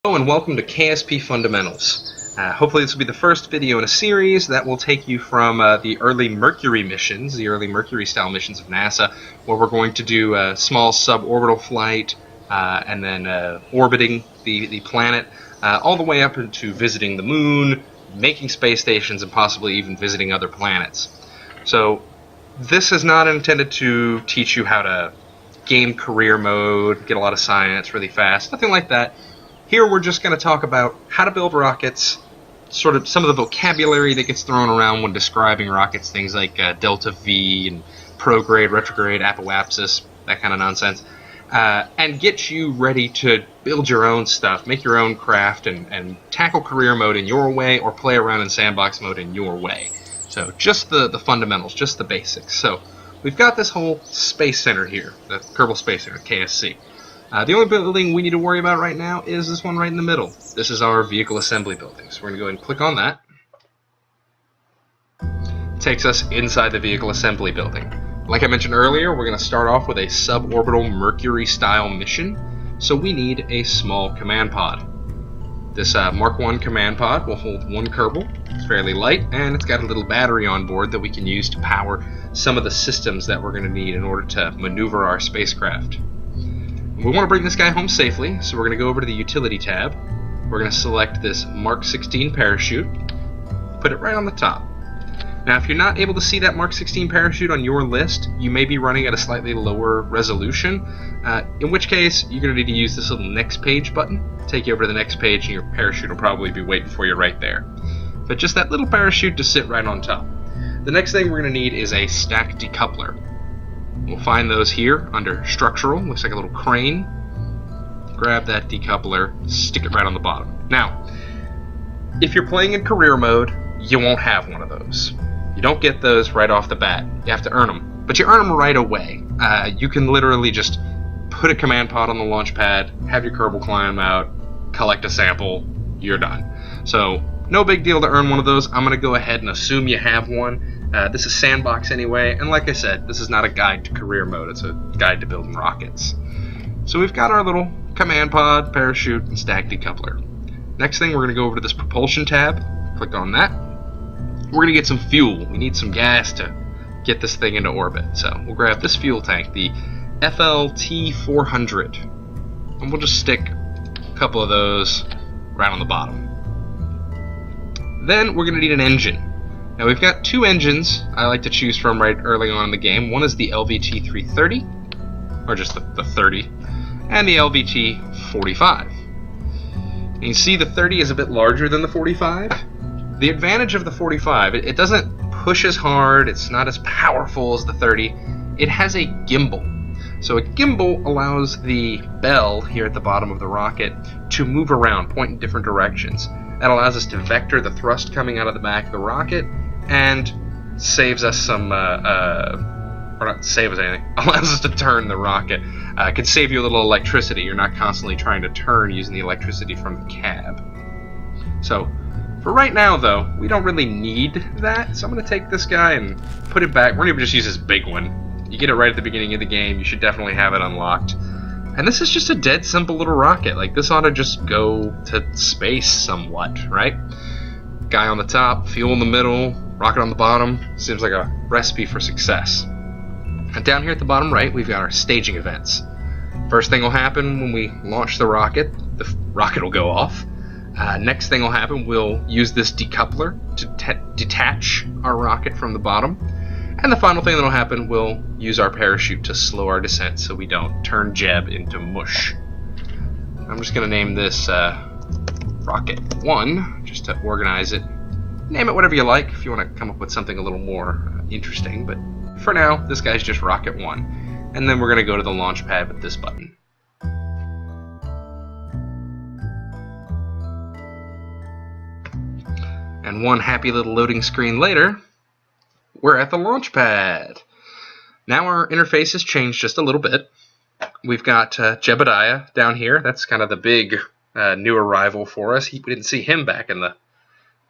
Hello and welcome to KSP Fundamentals. Hopefully this will be the first video in a series that will take you from the early Mercury missions, the early Mercury-style missions of NASA, where we're going to do a small suborbital flight and then orbiting the planet, all the way up into visiting the moon, making space stations, and possibly even visiting other planets. So this is not intended to teach you how to game career mode, get a lot of science really fast, nothing like that. Here we're just going to talk about how to build rockets, sort of some of the vocabulary that gets thrown around when describing rockets, things like delta V and prograde, retrograde, apoapsis, that kind of nonsense, and get you ready to build your own stuff, make your own craft, and tackle career mode in your way or play around in sandbox mode in your way. So just the fundamentals, just the basics. So we've got this whole space center here, the Kerbal Space Center, KSC. The only building we need to worry about right now is this one right in the middle. This is our vehicle assembly building. So we're going to go ahead and click on that. It takes us inside the vehicle assembly building. Like I mentioned earlier, we're going to start off with a suborbital Mercury-style mission. So we need a small command pod. This Mark I command pod will hold one Kerbal. It's fairly light, and it's got a little battery on board that we can use to power some of the systems that we're going to need in order to maneuver our spacecraft. We want to bring this guy home safely, so we're going to go over to the Utility tab. We're going to select this Mark 16 parachute, put it right on the top. Now, if you're not able to see that Mark 16 parachute on your list, you may be running at a slightly lower resolution, in which case you're going to need to use this little next page button. Take you over to the next page, and your parachute will probably be waiting for you right there. But just that little parachute to sit right on top. The next thing we're going to need is a stack decoupler. We'll find those here under structural. Looks like a little crane. Grab that decoupler, stick it right on the bottom. Now, if you're playing in career mode, you won't have one of those. You don't get those right off the bat. You have to earn them. But you earn them right away. You can literally just put a command pod on the launch pad, have your Kerbal climb out, collect a sample, you're done. So, no big deal to earn one of those. I'm going to go ahead and assume you have one. This is sandbox anyway, and like I said, this is not a guide to career mode, it's a guide to building rockets. So we've got our little command pod, parachute, and stack decoupler. Next thing, we're going to go over to this propulsion tab, click on that. We're going to get some fuel. We need some gas to get this thing into orbit. So we'll grab this fuel tank, the FLT-400, and we'll just stick a couple of those right on the bottom. Then we're going to need an engine. Now we've got two engines I like to choose from right early on in the game. One is the LVT-330, or just the 30, and the LVT-45. And you see the 30 is a bit larger than the 45. The advantage of the 45, it doesn't push as hard, it's not as powerful as the 30. It has a gimbal. So a gimbal allows the bell here at the bottom of the rocket to move around, point in different directions. That allows us to vector the thrust coming out of the back of the rocket, and saves us some, or not save us anything, allows us to turn the rocket. Can save you a little electricity. You're not constantly trying to turn using the electricity from the cab. So, for right now though, we don't really need that, so I'm going to take this guy and put it back. We're going to just use this big one. You get it right at the beginning of the game, you should definitely have it unlocked. And this is just a dead simple little rocket. Like, this ought to just go to space somewhat, right? Guy on the top, fuel in the middle, rocket on the bottom. Seems like a recipe for success. And down here at the bottom right, we've got our staging events. First thing will happen when we launch the rocket will go off. Next thing will happen, we'll use this decoupler to detach our rocket from the bottom. And the final thing that will happen, we'll use our parachute to slow our descent so we don't turn Jeb into mush. I'm just going to name this Rocket 1, just to organize it. Name it whatever you like if you want to come up with something a little more interesting, but for now, this guy's just Rocket 1. And then we're going to go to the launch pad with this button. And one happy little loading screen later, we're at the launch pad. Now our interface has changed just a little bit. We've got Jebediah down here. That's kind of the big new arrival for us. We didn't see him back in the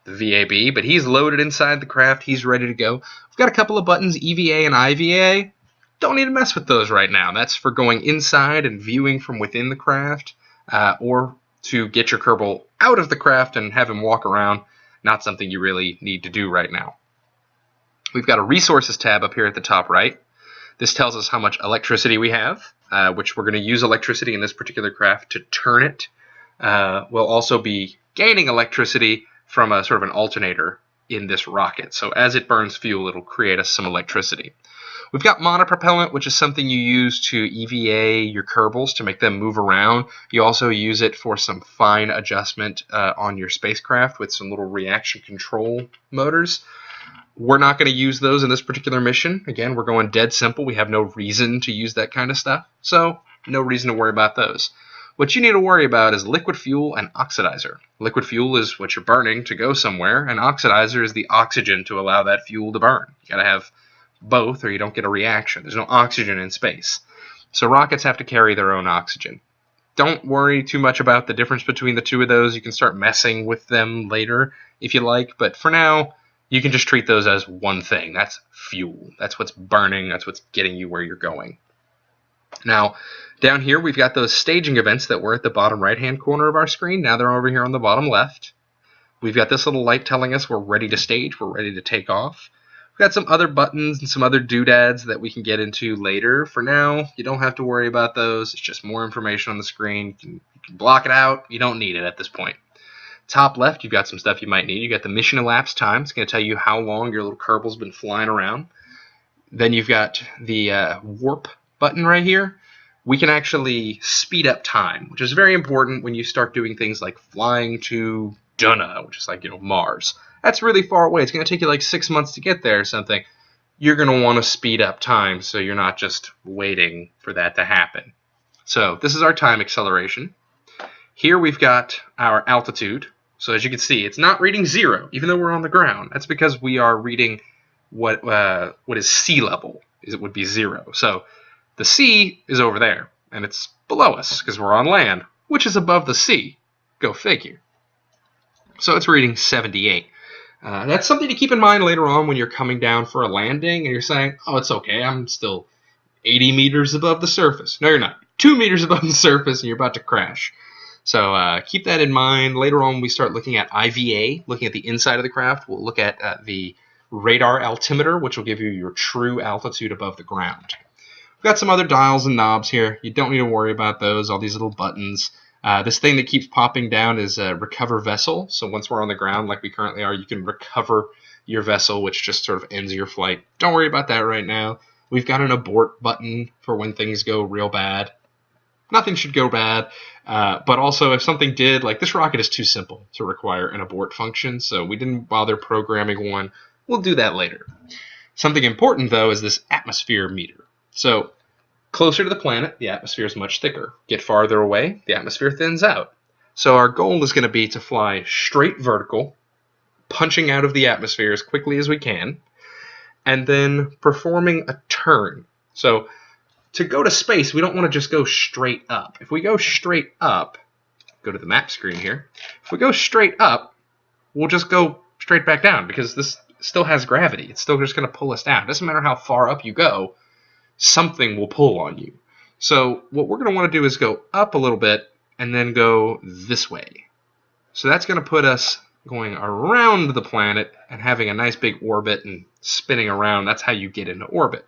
VAB, but he's loaded inside the craft. He's ready to go. We've got a couple of buttons, EVA and IVA. Don't need to mess with those right now. That's for going inside and viewing from within the craft, or to get your Kerbal out of the craft and have him walk around. Not something you really need to do right now. We've got a resources tab up here at the top right. This tells us how much electricity we have, which we're going to use electricity in this particular craft to turn it. We'll also be gaining electricity from a sort of an alternator in this rocket. So as it burns fuel, it'll create us some electricity. We've got monopropellant, which is something you use to EVA your Kerbals to make them move around. You also use it for some fine adjustment on your spacecraft with some little reaction control motors. We're not going to use those in this particular mission. Again, we're going dead simple. We have no reason to use that kind of stuff, so no reason to worry about those. What you need to worry about is liquid fuel and oxidizer. Liquid fuel is what you're burning to go somewhere, and oxidizer is the oxygen to allow that fuel to burn. You got to have both or you don't get a reaction. There's no oxygen in space. So rockets have to carry their own oxygen. Don't worry too much about the difference between the two of those. You can start messing with them later if you like, but for now, you can just treat those as one thing. That's fuel. That's what's burning. That's what's getting you where you're going. Now, down here, we've got those staging events that were at the bottom right-hand corner of our screen. Now they're over here on the bottom left. We've got this little light telling us we're ready to stage. We're ready to take off. We've got some other buttons and some other doodads that we can get into later. For now, you don't have to worry about those. It's just more information on the screen. You can block it out. You don't need it at this point. Top left, you've got some stuff you might need. You've got the mission elapsed time. It's going to tell you how long your little Kerbal's been flying around. Then you've got the warp button right here. We can actually speed up time, which is very important when you start doing things like flying to Dunna, which is like, Mars. That's really far away. It's going to take you like 6 months to get there or something. You're going to want to speed up time so you're not just waiting for that to happen. So this is our time acceleration. Here we've got our altitude. So as you can see, it's not reading 0, even though we're on the ground. That's because we are reading what is sea level. It would be 0. So the sea is over there, and it's below us because we're on land, which is above the sea. Go figure. So it's reading 78. That's something to keep in mind later on when you're coming down for a landing and you're saying, oh, it's okay, I'm still 80 meters above the surface. No, you're not. 2 meters above the surface and you're about to crash. So keep that in mind. Later on, we start looking at IVA, looking at the inside of the craft. We'll look at the radar altimeter, which will give you your true altitude above the ground. We've got some other dials and knobs here. You don't need to worry about those, all these little buttons. This thing that keeps popping down is recover vessel. So once we're on the ground like we currently are, you can recover your vessel, which just sort of ends your flight. Don't worry about that right now. We've got an abort button for when things go real bad. Nothing should go bad, but also if something did, like this rocket is too simple to require an abort function, so we didn't bother programming one. We'll do that later. Something important, though, is this atmosphere meter. So closer to the planet, the atmosphere is much thicker. Get farther away, the atmosphere thins out. So our goal is going to be to fly straight vertical, punching out of the atmosphere as quickly as we can, and then performing a turn. So to go to space, we don't want to just go straight up. If we go straight up, go to the map screen here. If we go straight up, we'll just go straight back down because this still has gravity. It's still just going to pull us down. It doesn't matter how far up you go, something will pull on you. So what we're going to want to do is go up a little bit and then go this way. So that's going to put us going around the planet and having a nice big orbit and spinning around. That's how you get into orbit.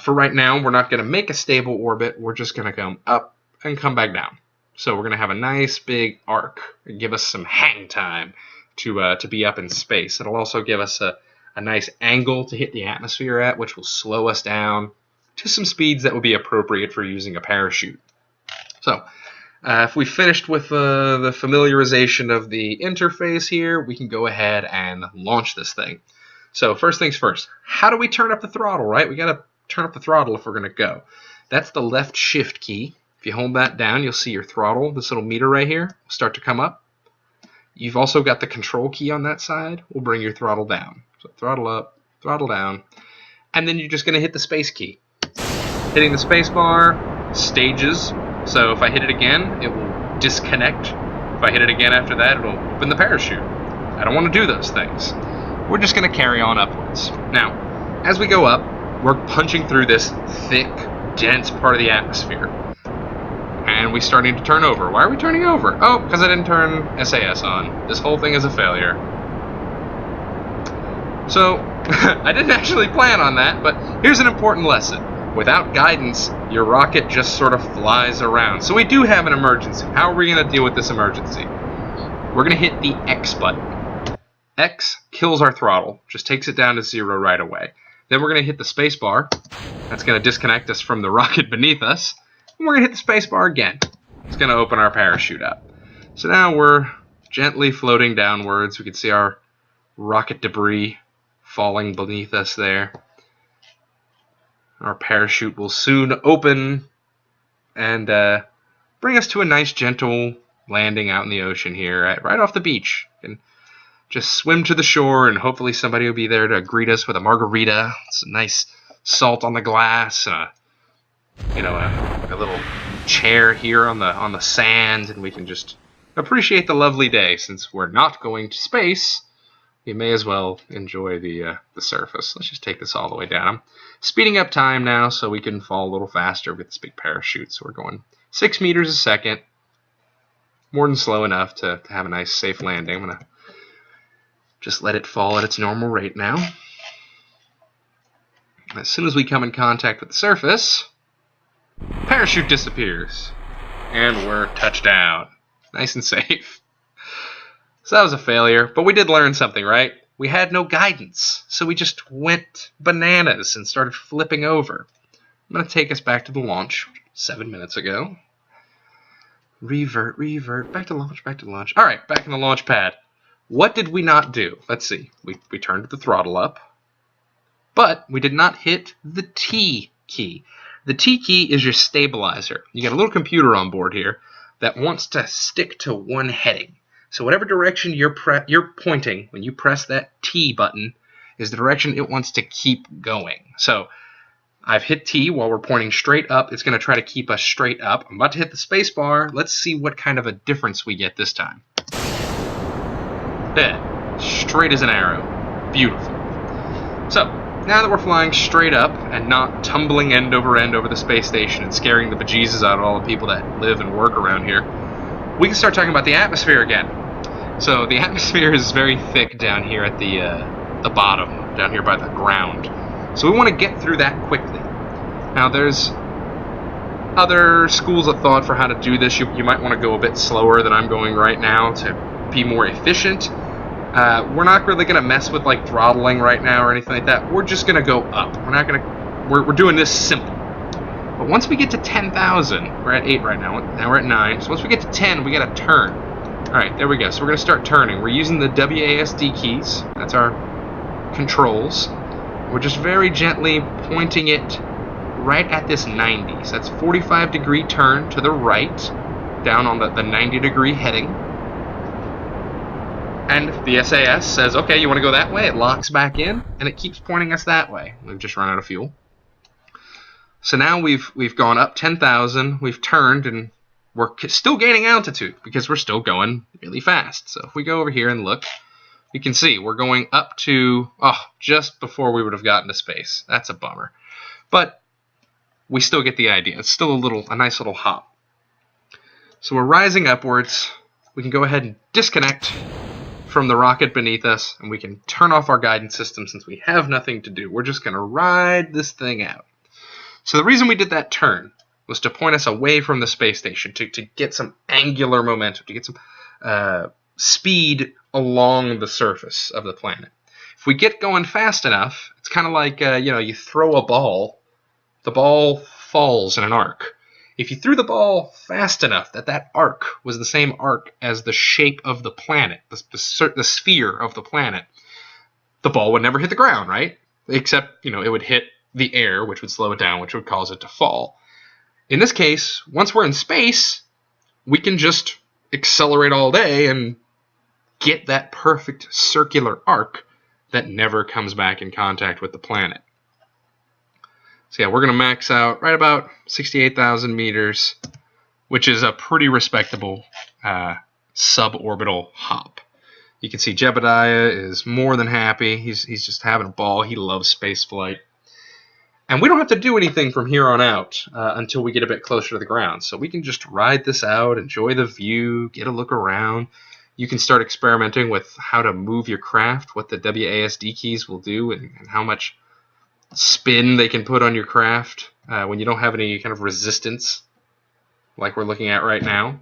For right now, we're not going to make a stable orbit. We're just going to come up and come back down. So we're going to have a nice big arc and give us some hang time to be up in space. It'll also give us a nice angle to hit the atmosphere at, which will slow us down to some speeds that would be appropriate for using a parachute. So if we finished with the familiarization of the interface here, we can go ahead and launch this thing. So first things first, how do we turn up the throttle, right? We got to turn up the throttle if we're going to go. That's the left shift key. If you hold that down, you'll see your throttle, this little meter right here, will start to come up. You've also got the control key on that side, will bring your throttle down. So throttle up, throttle down, and then you're just going to hit the space key. Hitting the space bar, stages. So if I hit it again, it will disconnect. If I hit it again after that, it'll open the parachute. I don't want to do those things. We're just going to carry on upwards. Now, as we go up, we're punching through this thick, dense part of the atmosphere. And we're starting to turn over. Why are we turning over? Oh, because I didn't turn SAS on. This whole thing is a failure. So, I didn't actually plan on that, but here's an important lesson. Without guidance, your rocket just sort of flies around. So we do have an emergency. How are we going to deal with this emergency? We're going to hit the X button. X kills our throttle, just takes it down to 0 right away. Then we're going to hit the space bar. That's going to disconnect us from the rocket beneath us. And we're going to hit the space bar again. It's going to open our parachute up. So now we're gently floating downwards. We can see our rocket debris falling beneath us there. Our parachute will soon open and bring us to a nice gentle landing out in the ocean here, right off the beach. And just swim to the shore, and hopefully somebody will be there to greet us with a margarita, some nice salt on the glass, and a little chair here on the sand, and we can just appreciate the lovely day. Since we're not going to space, we may as well enjoy the surface. Let's just take this all the way down. I'm speeding up time now so we can fall a little faster with this big parachute. So we're going 6 meters a second, more than slow enough to have a nice safe landing. I'm going to just let it fall at its normal rate now. As soon as we come in contact with the surface, parachute disappears. And we're touchdown. Nice and safe. So that was a failure, but we did learn something, right? We had no guidance, so we just went bananas and started flipping over. I'm going to take us back to the launch 7 minutes ago. Revert, back to launch. All right, back in the launch pad. What did we not do? Let's see. We turned the throttle up, but we did not hit the T key. The T key is your stabilizer. You got a little computer on board here that wants to stick to one heading. So whatever direction you're pointing when you press that T button is the direction it wants to keep going. So I've hit T while we're pointing straight up. It's going to try to keep us straight up. I'm about to hit the space bar. Let's see what kind of a difference we get this time. Dead. Straight as an arrow. Beautiful. So, now that we're flying straight up and not tumbling end over the space station and scaring the bejesus out of all the people that live and work around here, we can start talking about the atmosphere again. So, the atmosphere is very thick down here at the bottom, down here by the ground. So we want to get through that quickly. Now, there's other schools of thought for how to do this. You might want to go a bit slower than I'm going right now to be more efficient. We're not really going to mess with like throttling right now or anything like that. We're just going to go up. We're doing this simple. But once we get to 10,000, we're at 8 right now. Now we're at 9. So once we get to 10, we got to turn. All right, there we go. So we're going to start turning. We're using the WASD keys. That's our controls. We're just very gently pointing it right at this 90. So that's 45-degree turn to the right, down on the 90-degree heading. And the SAS says, okay, you want to go that way? It locks back in, and it keeps pointing us that way. We've just run out of fuel. So now we've gone up 10,000, we've turned, and we're still gaining altitude because we're still going really fast. So if we go over here and look, you can see we're going up to, just before we would have gotten to space. That's a bummer. But we still get the idea. It's still a nice little hop. So we're rising upwards. We can go ahead and disconnect from the rocket beneath us, and we can turn off our guidance system since we have nothing to do. We're just going to ride this thing out. So the reason we did that turn was to point us away from the space station, to get some angular momentum, to get some speed along the surface of the planet. If we get going fast enough, it's kind of like, you throw a ball, the ball falls in an arc. If you threw the ball fast enough that arc was the same arc as the shape of the planet, the sphere of the planet, the ball would never hit the ground, right? Except, it would hit the air, which would slow it down, which would cause it to fall. In this case, once we're in space, we can just accelerate all day and get that perfect circular arc that never comes back in contact with the planet. So yeah, we're going to max out right about 68,000 meters, which is a pretty respectable suborbital hop. You can see Jebediah is more than happy. He's just having a ball. He loves space flight. And we don't have to do anything from here on out until we get a bit closer to the ground. So we can just ride this out, enjoy the view, get a look around. You can start experimenting with how to move your craft, what the WASD keys will do, and how much spin they can put on your craft when you don't have any kind of resistance like we're looking at right now.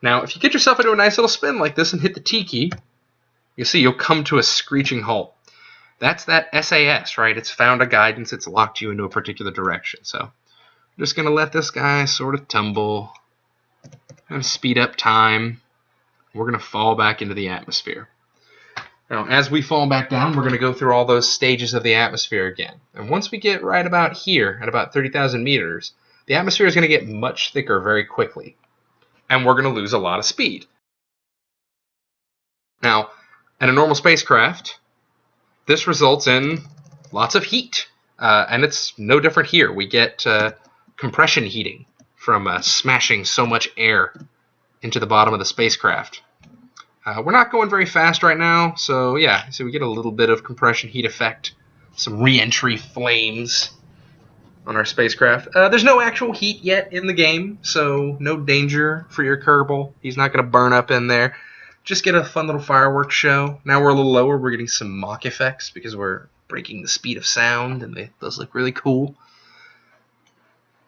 Now, if you get yourself into a nice little spin like this and hit the T key, you see you'll come to a screeching halt. That's that SAS, right? It's found a guidance. It's locked you into a particular direction. So I'm just going to let this guy sort of tumble and speed up time. We're going to fall back into the atmosphere. Now, as we fall back down, we're going to go through all those stages of the atmosphere again. And once we get right about here, at about 30,000 meters, the atmosphere is going to get much thicker very quickly. And we're going to lose a lot of speed. Now, in a normal spacecraft, this results in lots of heat. And it's no different here. We get compression heating from smashing so much air into the bottom of the spacecraft. We're not going very fast right now, so yeah, so we get a little bit of compression heat effect, some re-entry flames on our spacecraft. There's no actual heat yet in the game, so no danger for your Kerbal. He's not going to burn up in there. Just get a fun little fireworks show. Now we're a little lower. We're getting some Mach effects because we're breaking the speed of sound, and those look really cool.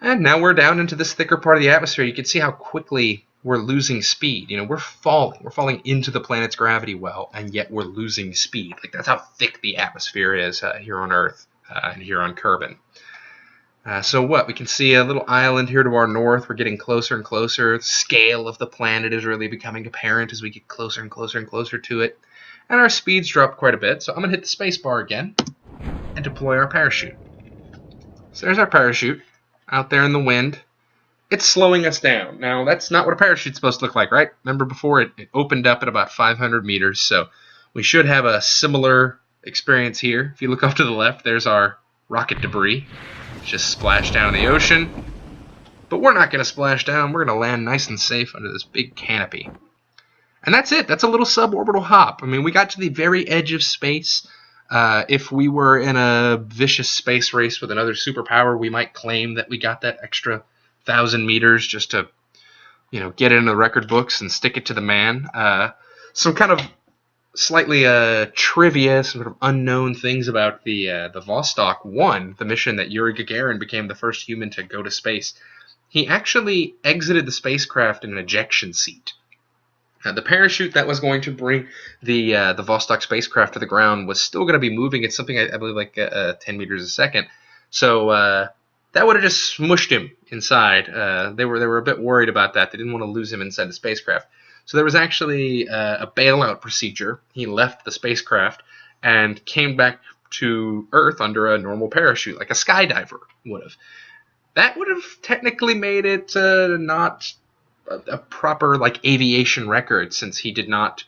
And now we're down into this thicker part of the atmosphere. You can see how quickly we're losing speed. You know, we're falling. We're falling into the planet's gravity well, and yet we're losing speed. Like, that's how thick the atmosphere is here on Earth and here on Kerbin. So what? We can see a little island here to our north. We're getting closer and closer. The scale of the planet is really becoming apparent as we get closer and closer and closer to it. And our speeds drop quite a bit. So I'm going to hit the space bar again and deploy our parachute. So there's our parachute out there in the wind. It's slowing us down. Now, that's not what a parachute's supposed to look like, right? Remember before, it opened up at about 500 meters, so we should have a similar experience here. If you look off to the left, there's our rocket debris. Just splashed down in the ocean. But we're not going to splash down. We're going to land nice and safe under this big canopy. And that's it. That's a little suborbital hop. I mean, we got to the very edge of space. If we were in a vicious space race with another superpower, we might claim that we got that extra 1,000 meters just to, you know, get it in the record books and stick it to the man. Some kind of slightly trivia, some sort of unknown things about the Vostok 1, the mission that Yuri Gagarin became the first human to go to space. He actually exited the spacecraft in an ejection seat. The parachute that was going to bring the Vostok spacecraft to the ground was still going to be moving at something, I believe, like 10 meters a second. So that would have just smushed him inside. They were a bit worried about that. They didn't want to lose him inside the spacecraft. So there was actually a bailout procedure. He left the spacecraft and came back to Earth under a normal parachute, like a skydiver would have. That would have technically made it not a proper like aviation record, since he did not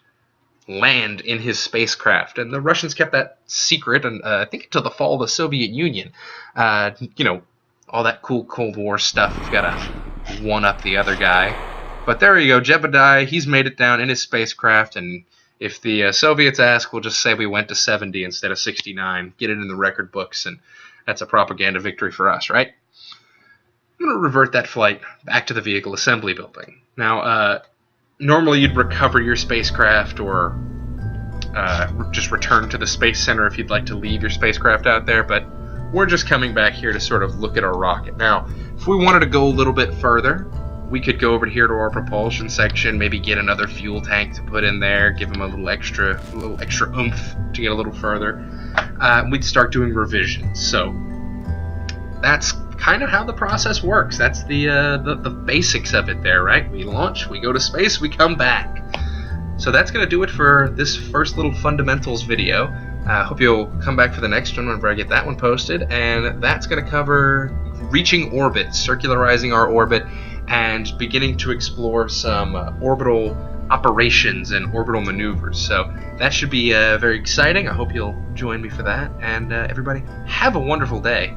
land in his spacecraft. And the Russians kept that secret, and I think until the fall of the Soviet Union. You know, all that cool Cold War stuff. We've got to one-up the other guy. But there you go, Jebediah, he's made it down in his spacecraft, and if the Soviets ask, we'll just say we went to 70 instead of 69, get it in the record books, and that's a propaganda victory for us, right? I'm going to revert that flight back to the vehicle assembly building. Now, normally you'd recover your spacecraft or just return to the Space Center if you'd like to leave your spacecraft out there, but we're just coming back here to sort of look at our rocket. Now, if we wanted to go a little bit further, we could go over here to our propulsion section, maybe get another fuel tank to put in there, give them a little extra oomph to get a little further. We'd start doing revisions. So that's kind of how the process works. That's the basics of it there, right? We launch, we go to space, we come back. So that's going to do it for this first little fundamentals video. I hope you'll come back for the next one whenever I get that one posted, and that's going to cover reaching orbit, circularizing our orbit, and beginning to explore some orbital operations and orbital maneuvers. So that should be very exciting. I hope you'll join me for that, and everybody, have a wonderful day.